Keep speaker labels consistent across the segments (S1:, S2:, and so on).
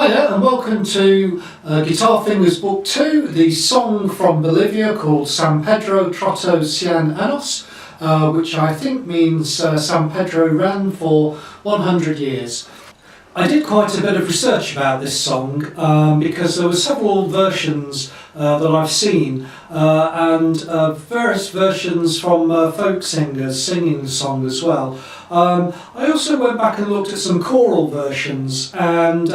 S1: Hiya and welcome to Guitarfingers Book 2, the song from Bolivia called San Perdro Troto Cien años, which I think means San Pedro ran for 100 years. I did quite a bit of research about this song because there were several versions that I've seen and various versions from folk singers singing the song as well. I also went back and looked at some choral versions, and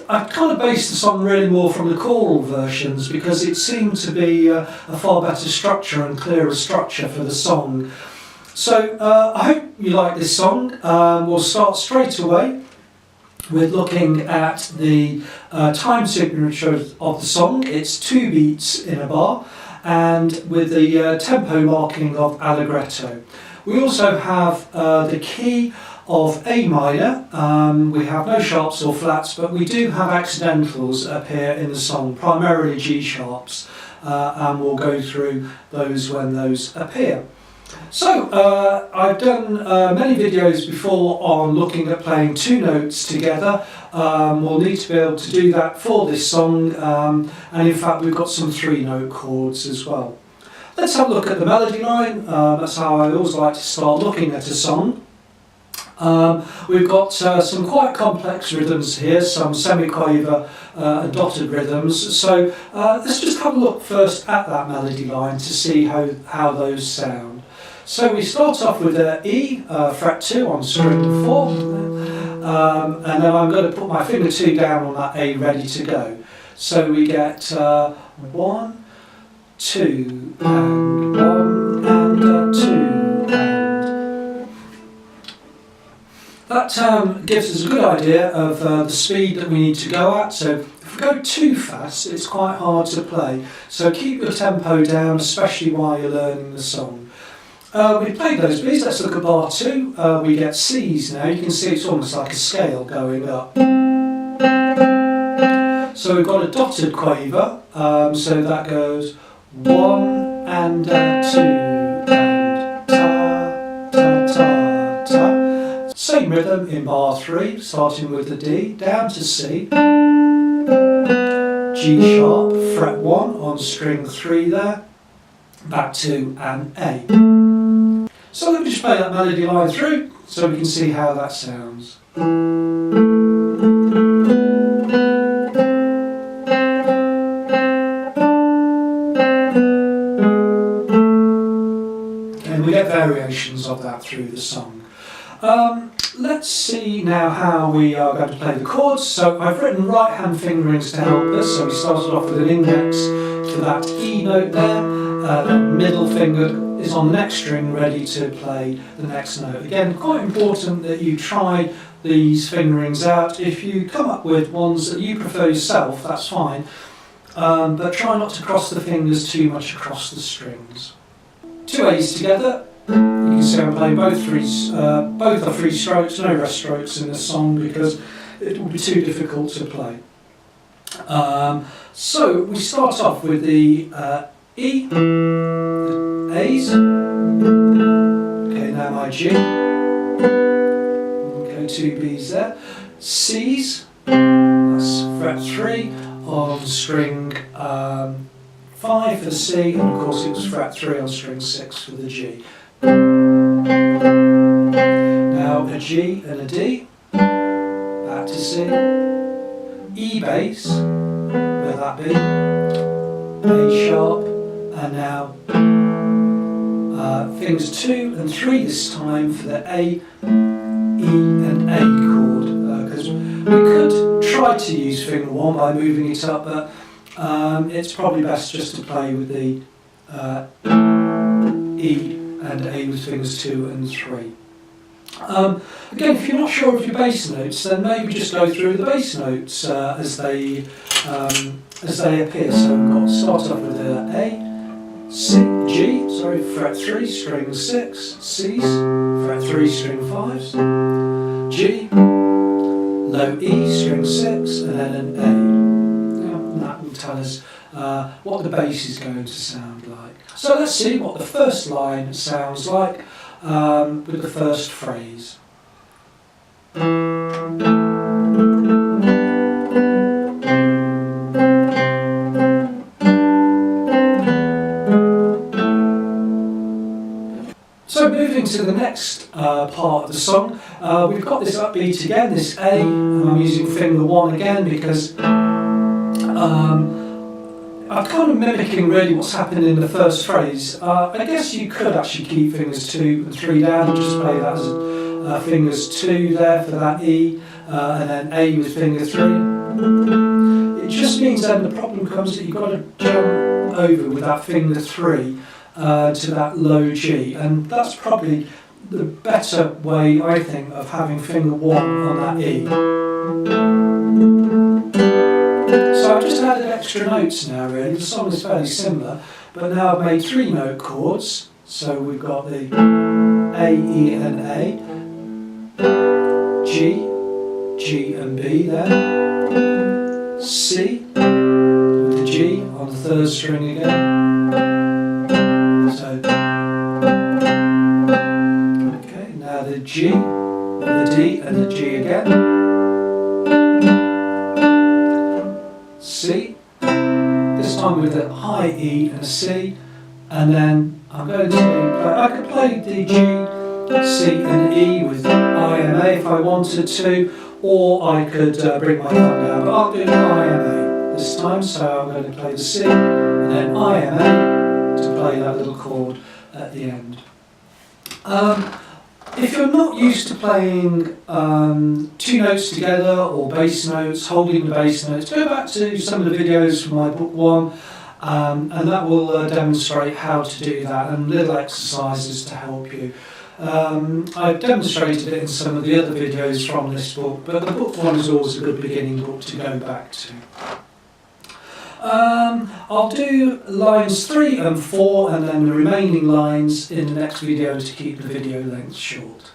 S1: I kind of based the song really more from the choral versions because it seemed to be a far better structure and clearer structure for the song. So I hope you like this song. We'll start straight away with looking at the time signature of the song. It's 2 beats in a bar and with the tempo marking of allegretto. We also have the key of A minor. We have no sharps or flats, but we do have accidentals appear in the song, primarily G sharps, and we'll go through those when those appear. So I've done many videos before on looking at playing 2 notes together. We'll need to be able to do that for this song, and in fact we've got some 3-note chords as well. Let's have a look at the melody line. That's how I always like to start looking at a song. We've got some quite complex rhythms here, some semiquaver and dotted rhythms. So let's just have a look first at that melody line to see how those sound. So we start off with E, fret 2 on string 4, and then I'm going to put my finger 2 down on that A ready to go. So we get 1, 2, and 1, and 2, and that gives us a good idea of the speed that we need to go at. So if we go too fast, it's quite hard to play. So keep your tempo down, especially while you're learning the song. We played those B's. Let's look at bar 2. We get C's now. You can see it's almost like a scale going up. So we've got a dotted quaver, so that goes 1 and 2 and ta, ta, ta, ta. Same rhythm in bar 3, starting with the D, down to C, G sharp, fret 1 on string 3 there, back to an A. So let me just play that melody line through so we can see how that sounds. And we get variations of that through the song. Let's see now how we are going to play the chords. So I've written right hand fingerings to help us. So we started off with an index for that E note there. The middle finger is on the next string ready to play the next note. Again, quite important that you try these fingerings out. If you come up with ones that you prefer yourself, that's fine, but try not to cross the fingers too much across the strings. 2 A's together. You can see I'm playing both are free strokes, no rest strokes in this song because it will be too difficult to play. So we start off with the E, the A's, okay, now my G, okay, 2 B's there, C's, that's fret 3 on string 5 for the C, and of course it was fret 3 on string 6 for the G. Now a G and a D, back to C, E bass, where that be, A sharp, and now fingers 2 and 3 this time for the A, E and A chord, because we could try to use finger 1 by moving it up, but it's probably best just to play with the E and A with fingers 2 and 3. Again, if you're not sure of your bass notes, then maybe just go through the bass notes as they appear. So we've got to start off with A, C, G, fret 3, string 6, C's, fret 3, string 5s, G, low E, string 6, and then an A. Now, that will tell us what the bass is going to sound like. So let's see what the first line sounds like with the first phrase. moving to the next part of the song, we've got this upbeat again, this A, and I'm using finger 1 again because I'm kind of mimicking really what's happened in the first phrase. I guess you could actually keep fingers 2 and 3 down and just play that as fingers 2 there for that E, and then A with finger 3. It just means then the problem comes that you've got to jump over with that finger 3 to that low G, and that's probably the better way, I think, of having finger 1 on that E. So I've just added extra notes now really. The song is fairly similar, but now I've made 3 note chords. So we've got the A, E and A, G, G and B there, C with the G on the 3rd string again. So, okay, now the G with the D and the G again. C, this time with a high E and a C, and then I'm going to play, I could play the G, C and E with I and A if I wanted to, or I could bring my thumb down, but I'll do I and A this time, so I'm going to play the C, and then I and A to play that little chord at the end. If you're not used to playing 2 notes together or bass notes, holding the bass notes, go back to some of the videos from my book 1, and that will demonstrate how to do that and little exercises to help you. I've demonstrated it in some of the other videos from this book, but the book 1 is always a good beginning book to go back to. I'll do lines 3 and 4 and then the remaining lines in the next video to keep the video length short.